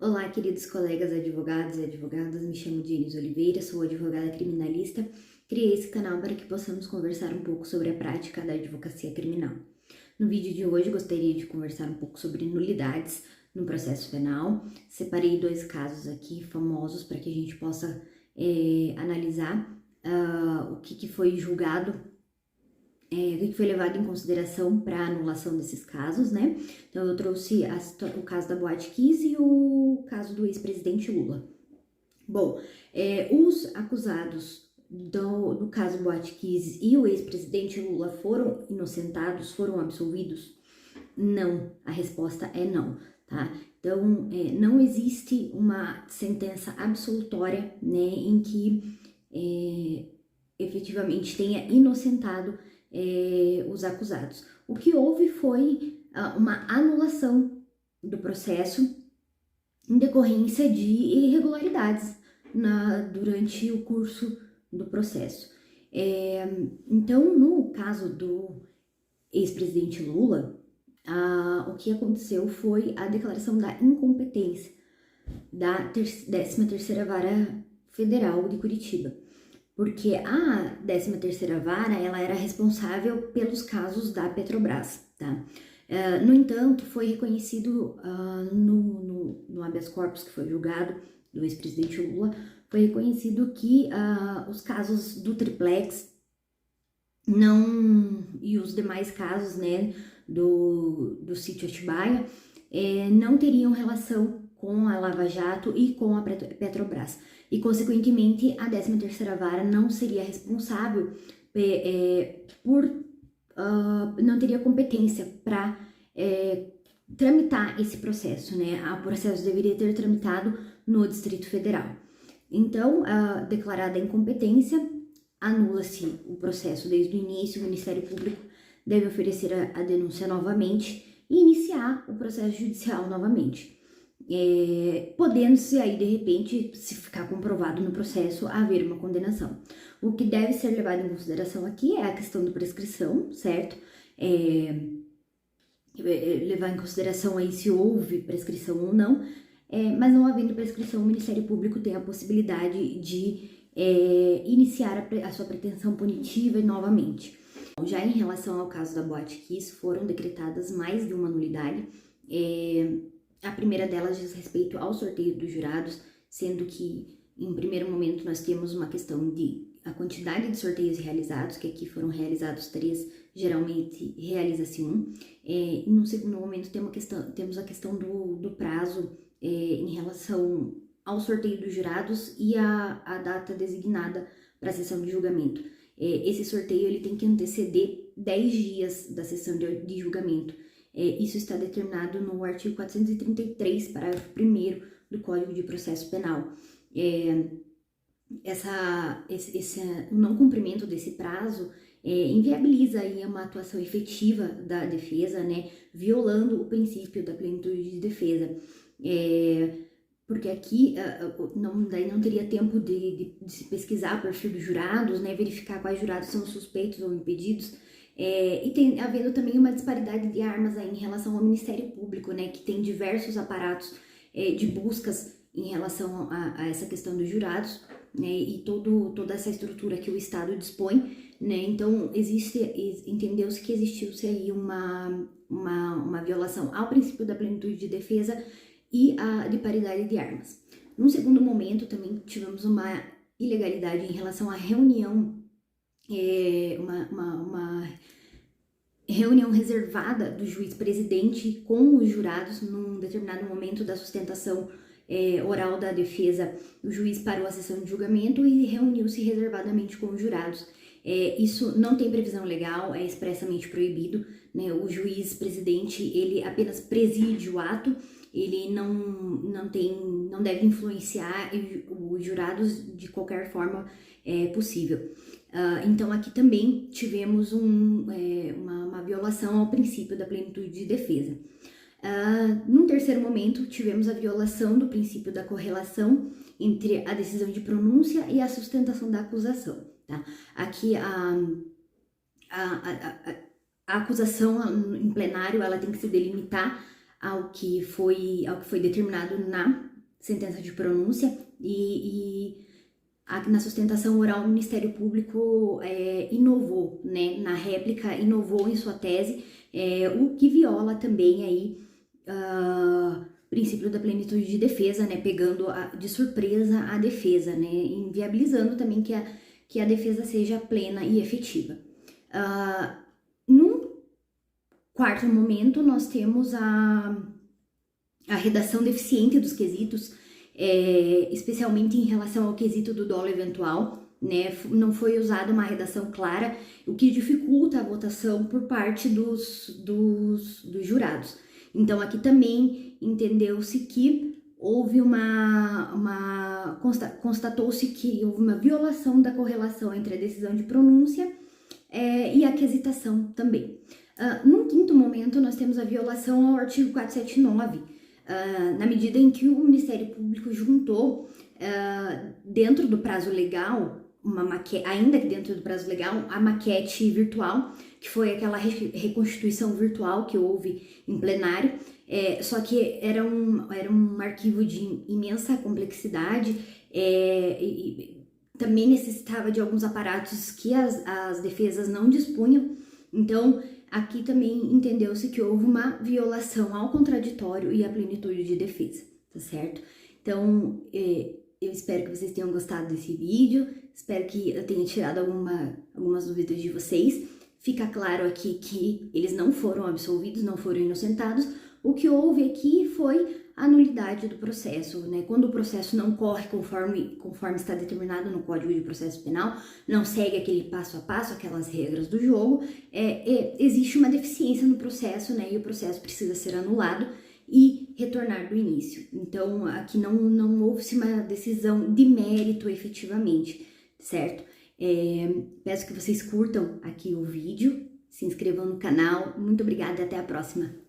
Olá, queridos colegas advogados e advogadas, me chamo Diniz Oliveira, sou advogada criminalista. Criei esse canal para que possamos conversar um pouco sobre a prática da advocacia criminal. No vídeo de hoje, gostaria de conversar um pouco sobre nulidades no processo penal. Separei dois casos aqui famosos para que a gente possa analisar o que foi julgado, o que foi levado em consideração para a anulação desses casos, né? Então, eu trouxe o caso da Boate Kiss e o caso do ex-presidente Lula. Bom, os acusados do caso Boate Kiss e o ex-presidente Lula foram inocentados, foram absolvidos? Não, a resposta é não, tá? Então, não existe uma sentença absolutória, né, em que efetivamente tenha inocentado os acusados. O que houve foi uma anulação do processo em decorrência de irregularidades durante o curso do processo. Então, no caso do ex-presidente Lula, o que aconteceu foi a declaração da incompetência da 13ª Vara Federal de Curitiba, porque a 13ª Vara ela era responsável pelos casos da Petrobras, tá? No entanto, foi reconhecido no habeas corpus que foi julgado do ex-presidente Lula, foi reconhecido que os casos do triplex e os demais casos, né, do sítio Atibaia, não teriam relação com a Lava Jato e com a Petrobras. E, consequentemente, a 13ª Vara não seria responsável não teria competência para tramitar esse processo, né? O processo deveria ter tramitado no Distrito Federal. Então, declarada a incompetência, anula-se o processo desde o início, o Ministério Público deve oferecer a denúncia novamente e iniciar o processo judicial novamente. Podendo-se aí, de repente, se ficar comprovado no processo, haver uma condenação. O que deve ser levado em consideração aqui é a questão da prescrição, certo? Levar em consideração aí se houve prescrição ou não, mas não havendo prescrição, o Ministério Público tem a possibilidade de iniciar a sua pretensão punitiva novamente. Já em relação ao caso da Boate Kiss, foram decretadas mais de uma nulidade. A primeira delas diz respeito ao sorteio dos jurados, sendo que, em primeiro momento, nós temos uma questão de a quantidade de sorteios realizados, que aqui foram realizados 3, geralmente realiza-se 1. E no segundo momento, temos a questão do prazo em relação ao sorteio dos jurados e a data designada para a sessão de julgamento. Esse sorteio ele tem que anteceder 10 dias da sessão de julgamento. Isso está determinado no artigo 433, parágrafo 1º do Código de Processo Penal. O não cumprimento desse prazo inviabiliza aí uma atuação efetiva da defesa, né, violando o princípio da plenitude de defesa. Porque aqui daí não teria tempo de se pesquisar o perfil dos jurados, né, verificar quais jurados são suspeitos ou impedidos, e havendo também uma disparidade de armas aí em relação ao Ministério Público, né, que tem diversos aparatos de buscas em relação a essa questão dos jurados, né, e toda essa estrutura que o Estado dispõe, né, então entendeu-se que existiu-se aí uma violação ao princípio da plenitude de defesa e de paridade de armas. Num segundo momento, também tivemos uma ilegalidade em relação à reunião, uma reunião reservada do juiz-presidente com os jurados num determinado momento da sustentação oral da defesa. O juiz parou a sessão de julgamento e reuniu-se reservadamente com os jurados. Isso não tem previsão legal, é expressamente proibido, né? O juiz-presidente, ele apenas preside o ato, ele não deve influenciar os jurados de qualquer forma possível. Então, aqui também tivemos uma violação ao princípio da plenitude de defesa. Num terceiro momento, tivemos a violação do princípio da correlação entre a decisão de pronúncia e a sustentação da acusação. Tá? Aqui, a acusação em plenário ela tem que se delimitar ao que foi determinado sentença de pronúncia e na sustentação oral o Ministério Público inovou, né, na réplica inovou em sua tese, o que viola também aí o princípio da plenitude de defesa, né, pegando de surpresa a defesa, né, inviabilizando também que a defesa seja plena e efetiva. Num quarto momento, nós temos a redação deficiente dos quesitos, especialmente em relação ao quesito do dolo eventual, né? Não foi usada uma redação clara, o que dificulta a votação por parte dos jurados. Então, aqui também entendeu-se que houve constatou-se que houve uma violação da correlação entre a decisão de pronúncia e a quesitação também. Num quinto momento, nós temos a violação ao artigo 479, na medida em que o Ministério Público juntou, dentro do prazo legal, ainda que dentro do prazo legal, a maquete virtual, que foi aquela reconstituição virtual que houve em plenário, só que era um arquivo de imensa complexidade, e também necessitava de alguns aparatos que as defesas não dispunham. Então, aqui também entendeu-se que houve uma violação ao contraditório e à plenitude de defesa, tá certo? Então, eu espero que vocês tenham gostado desse vídeo, espero que eu tenha tirado algumas dúvidas de vocês. Fica claro aqui que eles não foram absolvidos, não foram inocentados. O que houve aqui foi a nulidade do processo, né? Quando o processo não corre conforme está determinado no Código de Processo Penal, não segue aquele passo a passo, aquelas regras do jogo, existe uma deficiência no processo, né? E o processo precisa ser anulado e retornar do início. Então, aqui não houve-se uma decisão de mérito efetivamente, certo? Peço que vocês curtam aqui o vídeo, se inscrevam no canal. Muito obrigada e até a próxima.